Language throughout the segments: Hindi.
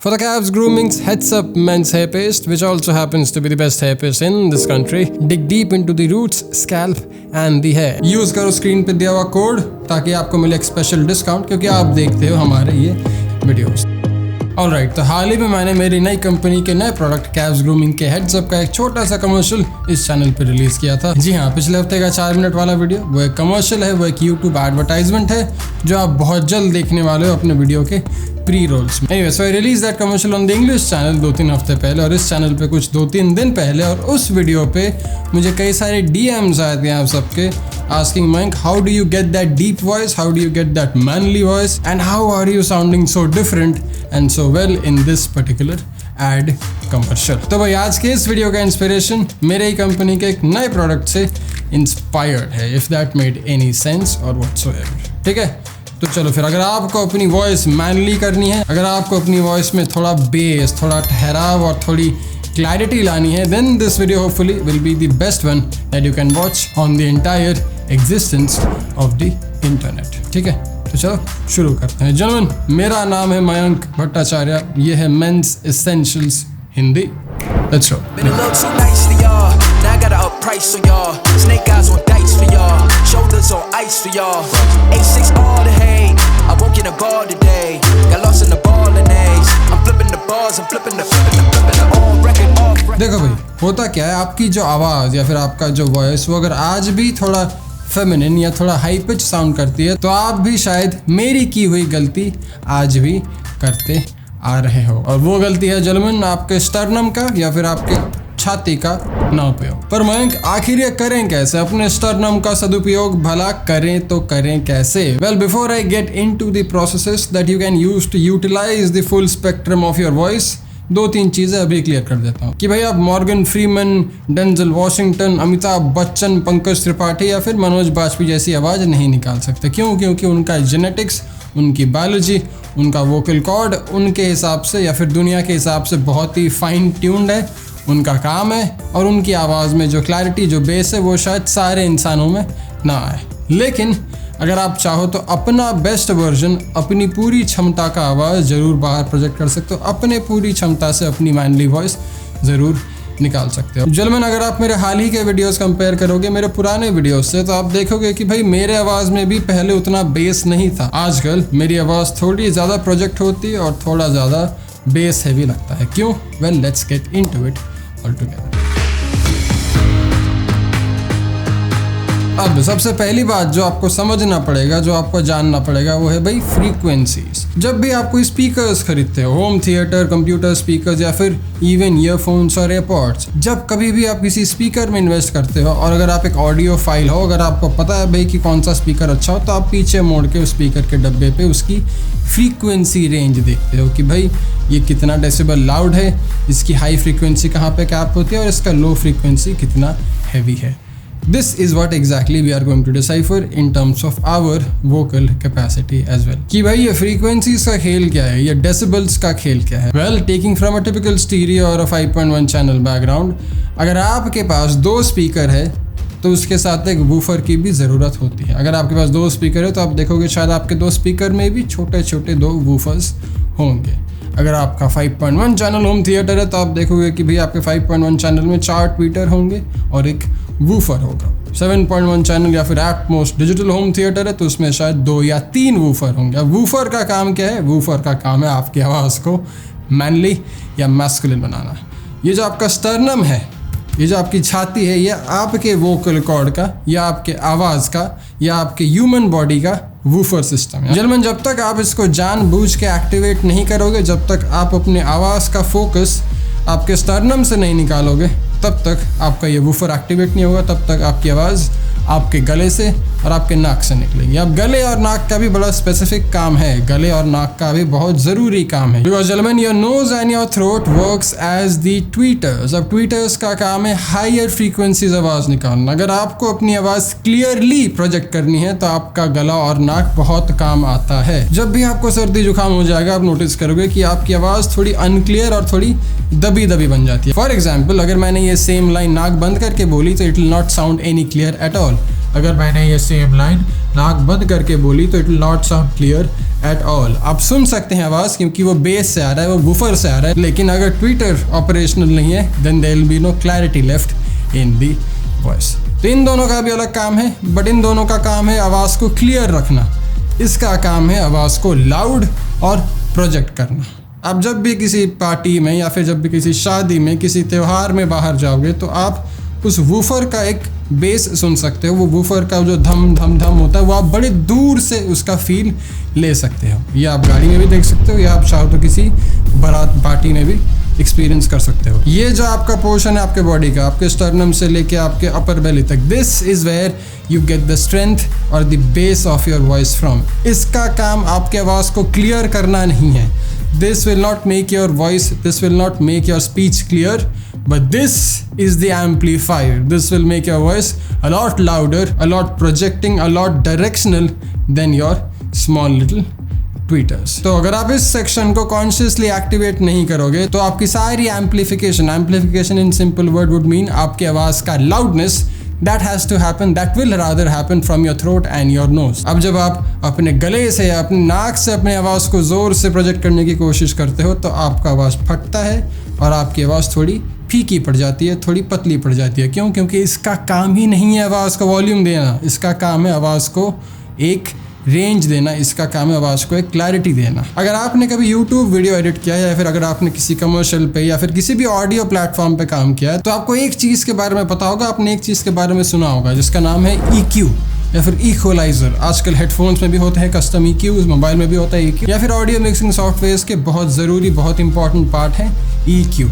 For the calves grooming's Heads Up Men's Hair Paste, which also happens to be the best hair paste in this country, dig deep into the roots, scalp and the hair. Use करो स्क्रीन पे दिया हुआ कोड ताकि आपको मिले एक स्पेशल डिस्काउंट, क्योंकि आप देखते हो हमारे ये वीडियोस। ऑलराइट, तो हाल ही में मैंने मेरी नई कंपनी के नए प्रोडक्ट कैव्स ग्रूमिंग के हेड्स अप का एक छोटा सा कमर्शियल इस चैनल पे रिलीज किया था। जी हाँ, पिछले हफ्ते का 4 मिनट वाला वीडियो वो एक कमर्शियल है, वो एक यूट्यूब एडवर्टाइजमेंट है जो आप बहुत जल्द देखने वाले हो अपने वीडियो के प्री रोल्स में। Anyway, so I release that commercial on the English channel 2-3 हफ्ते पहले, और इस चैनल पे कुछ 2-3 दिन पहले, और उस वीडियो पे मुझे कई सारे DMs आए थे आप सबके asking Mayank, how do you get that deep voice, how do you get that manly voice, and how are you sounding so different and so well in this particular ad commercial। तो भाई आज के इस वीडियो का इंस्पिरेशन मेरे ही कंपनी के एक नए प्रोडक्ट से इंस्पायर्ड है, if that made any sense or whatsoever। ठीक है, तो चलो फिर, अगर आपको अपनी वॉइस मैनली करनी है, अगर आपको अपनी वॉइस में थोड़ा बेस, थोड़ा ठहराव और थोड़ी क्लैरिटी लानी है, then this video hopefully will be the best one that you can watch on the entire existence of the internet। ठीक है, तो चलो शुरू करते हैं। जनरल, मेरा नाम है मयंक भट्टाचार्य, ये है Mains Essentials Hindi. Let's go। Now I got to up price on y'all. Snake eyes on dice for y'all. Shoulders on ice for y'all. A6 all the hate. I won't get a ball today. Got lost in the ball and A's. I'm flipping the bars. I'm flipping the on record off record। देखो भाई, होता क्या है, आपकी जो आवाज़ या फिर आपका जो वॉइस, वो अगर आज भी थोड़ा फेमिनिन या थोड़ा हाई पिच साउंड करती है, तो आप भी शायद मेरी की हुई गलती आज भी करते आ रहे हो। और वो गलती है जलमन आपके स्टर्नम का या फिर आपके छाती का ना उपयोग। पर मयंक, आखिर ये करें कैसे? अपने स्टर्नम का सदुपयोग भला करें तो करें कैसे? Well, before I get into the processes that you can use to utilise the full spectrum of your voice, 2-3 चीज़ें अभी क्लियर कर देता हूँ कि भाई आप Morgan Freeman, Denzel Washington, Amitabh Bachchan, Pankaj Tripathi या फिर मनोज बाजपेयी जैसी आवाज़ नहीं निकाल सकते। क्यों? क्योंकि उनका जेनेटिक्स, उनकी बायोलॉजी, उनका वोकल कॉर्ड उनके हिसाब से या फिर दुनिया के हिसाब से बहुत ही फाइन ट्यून्ड है, उनका काम है, और उनकी आवाज़ में जो क्लैरिटी, जो बेस है, वो शायद सारे इंसानों में ना आए। लेकिन अगर आप चाहो तो अपना बेस्ट वर्जन, अपनी पूरी क्षमता का आवाज़ ज़रूर बाहर प्रोजेक्ट कर सकते हो, अपने पूरी क्षमता से अपनी मैनली वॉइस ज़रूर निकाल सकते हो। जलमन, अगर आप मेरे हाल ही के वीडियोस कंपेयर करोगे मेरे पुराने वीडियोस से, तो आप देखोगे कि भाई मेरे आवाज़ में भी पहले उतना बेस नहीं था। आजकल मेरी आवाज़ थोड़ी ज़्यादा प्रोजेक्ट होती है और थोड़ा ज़्यादा बेस हैवी लगता है। क्यों? Well, let's get into it all together. अब सबसे पहली बात जो आपको समझना पड़ेगा, जो आपको जानना पड़ेगा, वो है भाई फ्रीक्वेंसीज। जब भी आप कोई स्पीकर्स खरीदते हो, होम थिएटर, कंप्यूटर स्पीकर्स या फिर इवन ईयरफोन्स और एयरपॉड्स, जब कभी भी आप किसी स्पीकर में इन्वेस्ट करते हो, और अगर आप एक ऑडियो फाइल हो, अगर आपको पता है भाई कि कौन सा स्पीकर अच्छा हो, तो आप पीछे मोड़ के उस स्पीकर के डब्बे पे उसकी फ्रीक्वेंसी रेंज देखते हो कि भाई ये कितना डेसिबल लाउड है, इसकी हाई फ्रीक्वेंसी कहाँ पे कैप होती है और इसका लो फ्रीक्वेंसी कितना हैवी है। This is what exactly we are going to decipher in terms of our vocal capacity as well। कि भाई ये frequencies का खेल क्या है, ये decibels का खेल क्या है? Well, taking from a typical stereo or a 5.1 channel background, अगर आपके पास 2 स्पीकर है तो उसके साथ एक वूफर की भी ज़रूरत होती है। अगर आपके पास 2 स्पीकर है तो आप देखोगे शायद आपके 2 स्पीकर में भी छोटे छोटे 2 वूफर्स होंगे। अगर आपका 5.1 चैनल होम थिएटर है तो आप देखोगे कि भाई आपके 5.1 चैनल में 4 ट्वीटर होंगे और एक वूफर होगा। 7.1 चैनल या फिर एटमॉस डिजिटल होम थिएटर है तो उसमें शायद 2 या 3 वूफर होंगे। अब वूफर का काम क्या है? वूफर का काम है आपकी आवाज़ को मैनली या मैस्कुलिन बनाना। ये जो आपका स्टर्नम है, ये जो आपकी छाती है, ये आपके वोकल कॉर्ड का या आपके आवाज़ का या आपके ह्यूमन बॉडी का वूफर सिस्टम है। जलमन, जब तक आप इसको जानबूझ के एक्टिवेट नहीं करोगे, जब तक आप अपने आवाज़ का फोकस आपके स्टर्नम से नहीं निकालोगे, तब तक आपका ये वूफर एक्टिवेट नहीं होगा, तब तक आपकी आवाज़ आपके गले से और आपके नाक से निकलेगी। अब गले और नाक का भी बड़ा स्पेसिफिक काम है, गले और नाक का भी बहुत ज़रूरी काम है। बिकॉज जलमन, your nose and your throat works as the tweeters. अब ट्वीटर्स का काम है हायर फ्रीक्वेंसीज आवाज़ निकालना। अगर आपको अपनी आवाज़ क्लियरली प्रोजेक्ट करनी है तो आपका गला और नाक बहुत काम आता है। जब भी आपको सर्दी जुकाम हो जाएगा, आप नोटिस करोगे कि आपकी आवाज़ थोड़ी अनक्लियर और थोड़ी दबी दबी बन जाती है। फॉर एग्जाम्पल, अगर मैंने ये सेम लाइन नाक बंद करके बोली तो it will not sound any clear at all. अगर मैंने ये सेम लाइन नाक बंद करके बोली तो it will not sound clear at all. आप सुन सकते हैं आवाज़ क्योंकि वो बेस से आ रहा है, वो वूफर से आ रहा है, लेकिन अगर ट्विटर ऑपरेशनल नहीं है then there will be no clarity left in the voice. तो इन दोनों का भी अलग काम है, बट इन दोनों का काम है आवाज़ को क्लियर रखना, इसका काम है आवाज़ को लाउड और प्रोजेक्ट करना। आप जब भी किसी पार्टी में या फिर जब भी किसी शादी में, किसी त्यौहार में बाहर जाओगे तो आप उस वूफर का एक बेस सुन सकते हो। वो वूफर का जो धम धम धम होता है वो आप बड़े दूर से उसका फील ले सकते हो। ये आप गाड़ी में भी देख सकते हो या आप चाहो तो किसी बारात पार्टी में भी एक्सपीरियंस कर सकते हो। ये जो आपका पोर्शन है आपके बॉडी का, आपके स्टर्नम से लेके आपके अपर बेली तक, this is where you get the strength और the base of your voice from. इसका काम आपके आवाज़ को क्लियर करना नहीं है। This will not make your voice, this will not make your speech clear, but this is the amplifier. This will make your voice a lot louder, a lot projecting, a lot directional than your small little tweeters. तो अगर आप इस सेक्शन को कॉन्शियसली एक्टिवेट नहीं करोगे तो आपकी सारी amplification in simple word would mean आपकी आवाज़ का loudness that has to happen, that will rather happen from your throat and your nose. अब जब आप अपने गले से या अपने नाक से अपने आवाज़ को ज़ोर से प्रोजेक्ट करने की कोशिश करते हो तो आपका आवाज़ फटता है और आपकी आवाज़ थोड़ी फीकी पड़ जाती है, थोड़ी पतली पड़ जाती है। क्यों? क्योंकि इसका काम ही नहीं है आवाज़ को वॉल्यूम देना, इसका काम है आवाज़ को एक रेंज देना, इसका काम है आवाज़ को एक क्लैरिटी देना। अगर आपने कभी YouTube वीडियो एडिट किया है या फिर अगर आपने किसी कमर्शियल पे या फिर किसी भी ऑडियो प्लेटफॉर्म पे काम किया है तो आपको एक चीज़ के बारे में पता होगा, आपने एक चीज़ के बारे में सुना होगा जिसका नाम है EQ या फिर इक्वलाइजर। आजकल हेडफोन्स में भी होते हैं कस्टम EQs, मोबाइल में भी होता है EQ, या फिर ऑडियो मिक्सिंग सॉफ्टवेयर्स के बहुत ज़रूरी, बहुत इंपॉर्टेंट पार्ट है EQ।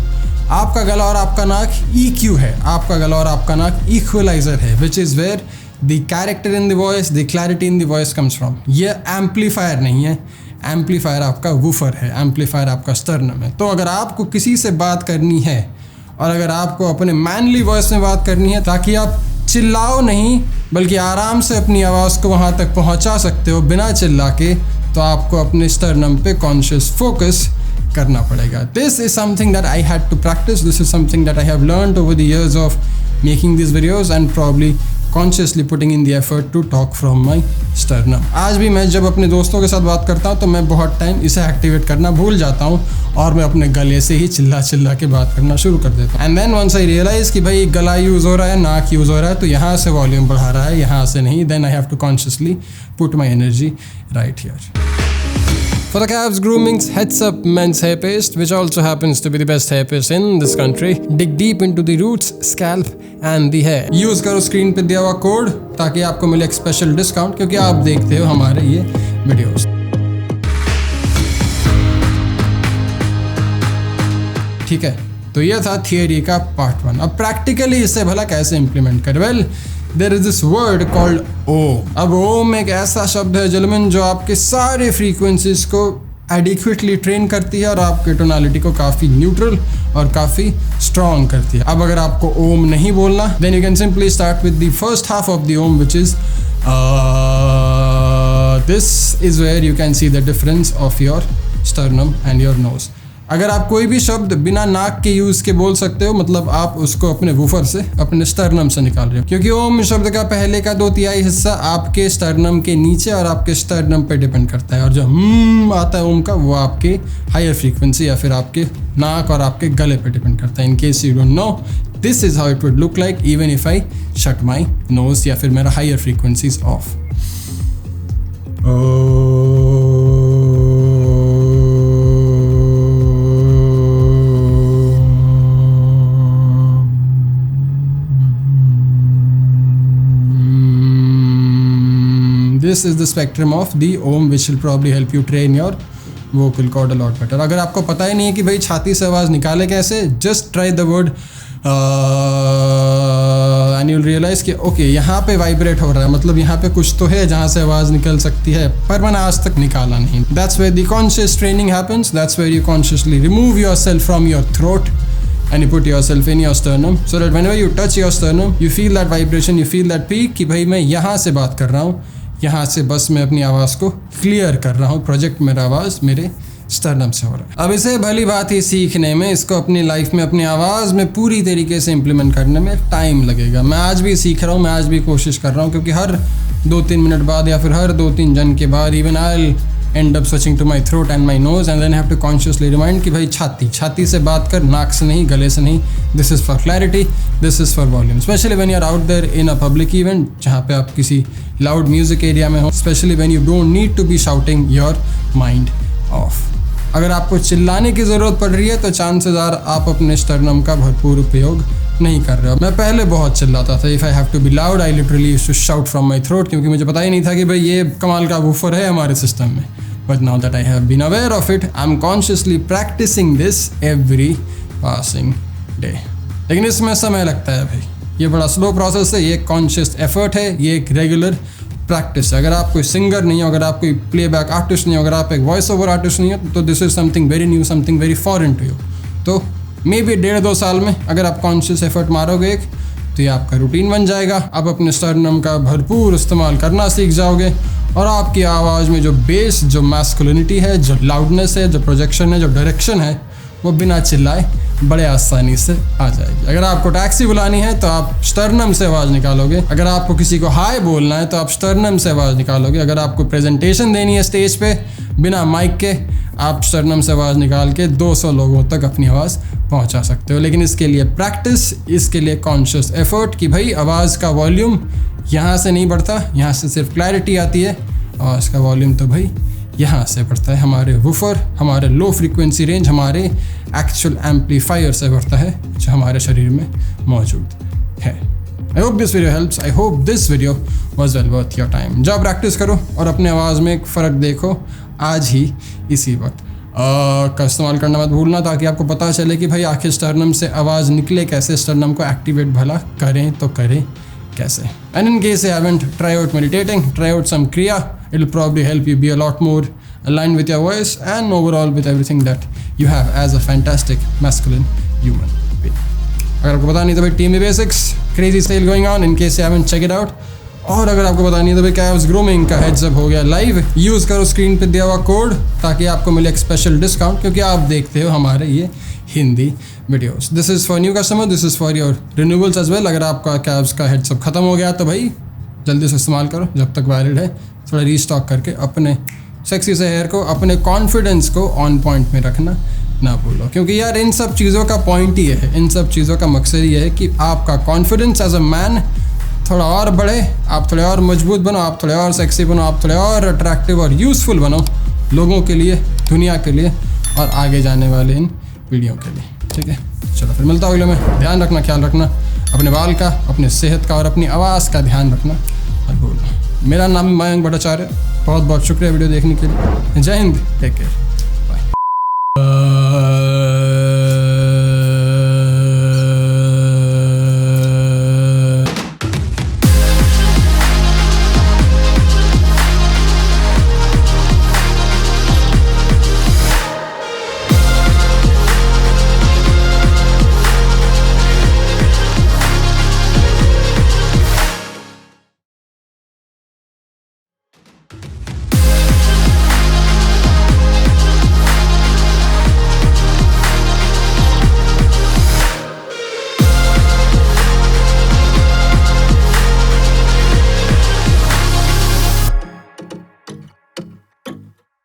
आपका गला और आपका नाक EQ है, आपका गला और आपका नाक इक्वलाइजर है, which is where the character in the voice, the clarity in the voice comes from। ये एम्पलीफायर नहीं है, एम्पलीफायर आपका वूफर है, एम्पलीफायर आपका स्टर्नम है। तो अगर आपको किसी से बात करनी है और अगर आपको अपने मैनली वॉइस में बात करनी है ताकि आप चिल्लाओ नहीं बल्कि आराम से अपनी आवाज़ को वहाँ तक पहुँचा सकते हो बिना चिल्ला के, तो आपको अपने स्टर्नम पे कॉन्शियस फोकस करना पड़ेगा। This is something that I had to practise, this is something that I have learned over the years of making this videos and probably consciously putting in the effort to talk from my sternum। आज भी मैं जब अपने दोस्तों के साथ बात करता हूँ तो मैं बहुत टाइम इसे एक्टिवेट करना भूल जाता हूँ और मैं अपने गले से ही चिल्ला के बात करना शुरू कर देता हूँ। And then once I realise कि भाई गला यूज़ हो रहा है, नाक यूज़ हो रहा है, तो यहाँ से वॉल्यूम बढ़ा रहा है, यहाँ से नहीं, then I have to consciously put my energy right here. For the calves grooming's Heads Up Men's Hair Paste, which also happens to be the best hair paste in this country. Dig deep into the roots, scalp and the hair. Use करो स्क्रीन पे दिया हुआ कोड ताकि आपको मिले एक स्पेशल डिस्काउंट, क्योंकि आप देखते हो हमारे ये वीडियोस। ठीक है, तो ये था थियरी का पार्ट 1। अब प्रैक्टिकली इसे भला कैसे इम्प्लीमेंट करें? Well, there is this word called Om. अब ओम एक ऐसा शब्द है जलमन जो आपके सारे फ्रीक्वेंसीज को एडिक्वेटली ट्रेन करती है और आपके टोनालिटी को काफ़ी न्यूट्रल और काफ़ी स्ट्रॉन्ग करती है। अब अगर आपको ओम नहीं बोलना then you can simply start with the first half of the Om which is this is where you can see the difference of your sternum and your nose. अगर आप कोई भी शब्द बिना नाक के यूज़ के बोल सकते हो, मतलब आप उसको अपने वूफर से, अपने स्टर्नम से निकाल रहे हो, क्योंकि ओम शब्द का पहले का 2/3 हिस्सा आपके स्टर्नम के नीचे और आपके स्टर्नम पे डिपेंड करता है, और जो आता है ओम का वो आपके हायर फ्रीक्वेंसी या फिर आपके नाक और आपके गले पे डिपेंड करता है। In case you don't know, this is how it would look like even if I shut my nose या फिर मेरा higher frequencies off. This is the spectrum of the Om, which will probably help you train your vocal cord a lot better। अगर आपको पता ही नहीं है कि भाई छाती से आवाज़ निकाले कैसे, just try the word and you'll realize कि ओके यहाँ पे वाइब्रेट हो रहा है, मतलब यहाँ पे कुछ तो है जहाँ से आवाज़ निकल सकती है, पर मैंने आज तक निकाला नहीं। That's where the conscious training happens, that's where you consciously remove yourself from your throat and you put yourself in your sternum so that whenever you touch your sternum you feel that vibration, you feel that peak कि भाई मैं यहाँ से बात कर रहा हूँ, यहाँ से बस मैं अपनी आवाज़ को क्लियर कर रहा हूँ, प्रोजेक्ट मेरा आवाज़ मेरे स्टरनम से हो रहा है। अब इसे भली बात ही सीखने में, इसको अपनी लाइफ में अपनी आवाज़ में पूरी तरीके से इम्प्लीमेंट करने में टाइम लगेगा। मैं आज भी सीख रहा हूँ, मैं आज भी कोशिश कर रहा हूँ, क्योंकि हर 2-3 मिनट बाद या फिर हर 2-3 जन के बाद even I end up switching to my throat and my nose and then I have to consciously remind कि भाई छाती से बात कर, नाक से नहीं, गले से नहीं। This is for clarity, this is for volume, especially when you're out there in a public event जहाँ पे आप किसी loud music area में हो, especially when you don't need to be shouting your mind off। अगर आपको चिल्लाने की ज़रूरत पड़ रही है तो चांसेस आर आप अपने स्टर्नम का भरपूर उपयोग नहीं कर रहे हो। मैं पहले बहुत चिल्लाता था, if I have to be loud I literally used to shout from my throat, क्योंकि मुझे पता ही नहीं था कि भाई ये कमाल का वूफर है हमारे सिस्टम में। But now that I have been aware of it, I am consciously practising this every passing day. लेकिन इसमें समय लगता है भाई, ये बड़ा स्लो प्रोसेस है, ये एक कॉन्शियस एफर्ट है, ये एक रेगुलर प्रैक्टिस है। अगर आप कोई सिंगर नहीं हो, अगर आप कोई प्लेबैक आर्टिस्ट नहीं हो, अगर आप एक वॉइस ओवर आर्टिस्ट नहीं हो, तो this is something very new, something very foreign to you. तो मे बी 1.5-2 साल में अगर आप कॉन्शियस एफर्ट मारोगे एक, तो ये आपका रूटीन बन जाएगा। आप अपने स्टर्नम का भरपूर इस्तेमाल करना सीख जाओगे और आपकी आवाज़ में जो बेस, जो मैस्कुलिनिटी है, जो लाउडनेस है, जो प्रोजेक्शन है, जो डायरेक्शन है, वो बिना चिल्लाए बड़े आसानी से आ जाएगी। अगर आपको टैक्सी बुलानी है तो आप स्टर्नम से आवाज़ निकालोगे। अगर आपको किसी को हाय बोलना है तो आप स्टर्नम से आवाज़ निकालोगे। अगर आपको प्रेजेंटेशन देनी है स्टेज पे बिना माइक के, आप स्टर्नम से आवाज़ निकाल के 200 लोगों तक अपनी आवाज़ पहुंचा सकते हो। लेकिन इसके लिए प्रैक्टिस, इसके लिए कॉन्शियस एफर्ट कि भाई आवाज़ का वॉल्यूम यहाँ से नहीं बढ़ता, यहाँ से सिर्फ क्लैरिटी आती है। आवाज़ का वॉल्यूम तो भाई यहाँ से बढ़ता है, हमारे वूफर, हमारे लो फ्रीक्वेंसी रेंज, हमारे एक्चुअल एम्पलीफायर से बढ़ता है जो हमारे शरीर में मौजूद है। I hope this video helps, I hope this video was well worth your time. जाओ प्रैक्टिस करो और अपने आवाज़ में एक फ़र्क देखो आज ही इसी वक्त। का इस्तेमाल करना मत भूलना, ताकि आपको पता चले कि भाई आखिर स्टर्नम से आवाज़ निकले कैसे, स्टर्नम को एक्टिवेट भला करें तो करें कैसे। And in case you haven't, try out meditating, try out some kriya. It'll probably help you be a lot more aligned with your voice and overall with everything that you have as a fantastic masculine human being. अगर आपको पता नहीं तो भाई TME Basics crazy sale going on, in case you haven't check it out. और अगर आपको पता नहीं तो भाई कैव्स ग्रूमिंग का हेड्स अप हो गया लाइव। यूज़ करो स्क्रीन पे दिया हुआ कोड ताकि आपको मिले एक स्पेशल डिस्काउंट, क्योंकि आप देखते हो हमारे ये Hindi videos. This is for new customer, this is for your renewals as well. अगर आपका कैब्स का हेड्स अप खत्म हो गया तो भाई जल्दी से इस्तेमाल करो जब तक वैलिड है। थोड़ा रीस्टॉक करके अपने सेक्सी से हेयर को, अपने कॉन्फिडेंस को ऑन पॉइंट में रखना ना भूलो, क्योंकि यार इन सब चीज़ों का पॉइंट ही है, इन सब चीज़ों का मकसद ये है कि आपका कॉन्फिडेंस एज अ मैन थोड़ा और बढ़े, आप थोड़े और मजबूत बनो, आप थोड़े और सेक्सी बनो, आप थोड़े और अट्रैक्टिव और यूज़फुल बनो लोगों के लिए, दुनिया के लिए और आगे जाने वाले इन पीढ़ियों के लिए। ठीक है, चलो फिर मिलता हूँ अगले में। ध्यान रखना, ख्याल रखना अपने बाल का, अपने सेहत का और अपनी आवाज़ का ध्यान रखना मत भूलना। मेरा नाम है मयंक भट्टाचार्य, बहुत बहुत शुक्रिया वीडियो देखने के लिए। जय हिंद, टेक केयर, बाय।